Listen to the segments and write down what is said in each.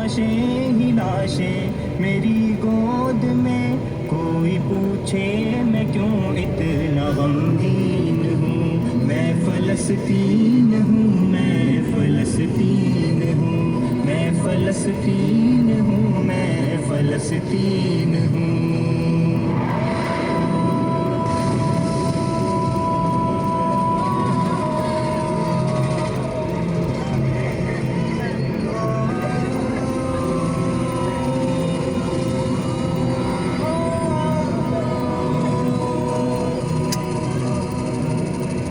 لاشیں ہی لاشیں میری گود میں، کوئی پوچھے میں کیوں اتنا غمگین ہوں، میں فلسطین ہوں، میں فلسطین ہوں، میں فلسطین ہوں، میں فلسطین ہوں۔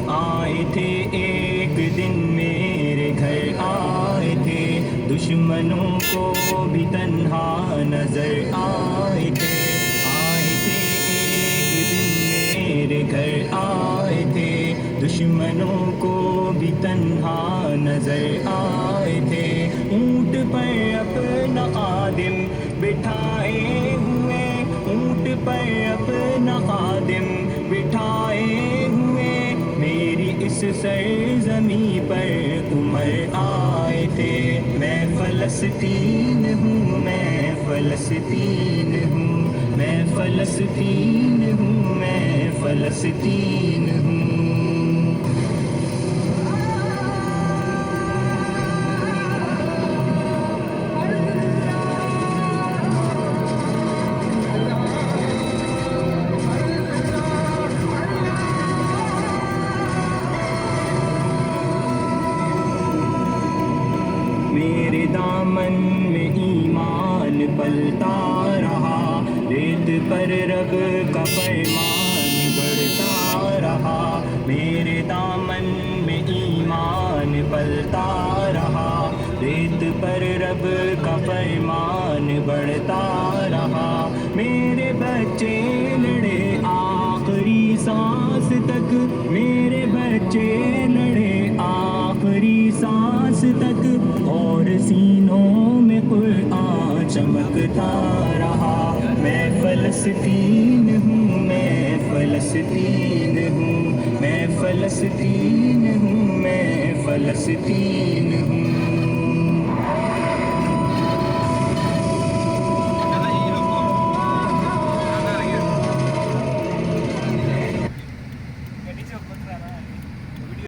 آئے تھے ایک دن میرے گھر، آئے تھے دشمنوں کو بھی تنہا نظر آئے تھے، آئے تھے ایک دن میرے گھر، آئے تھے دشمنوں کو بھی تنہا نظر آئے تھے، اونٹ پر اپنا خادم بٹھائے ہوئے، اونٹ پر اپنا خادم بٹھائے ہوئے، میری اس سرزمیں پر عمر آئے تھے، میں فلسطین ہوں، میں فلسطین ہوں، میں فلسطین ہوں، میں فلسطین ہوں۔ میرے دامن میں ایمان پلتا رہا، ریت پر رب کا فرمان بڑھتا رہا، میرے دامن میں ایمان پلتا رہا، ریت پر رب کا فرمان بڑھتا رہا، میرے بچے لڑے آخری سانس تک، میرے بچے لڑے آخری سانس تک، اور سینوں میں قرآن چمکتا رہا، میں فلسطین ہوں، میں فلسطین ہوں، میں فلسطین ہوں، میں فلسطین ہوں۔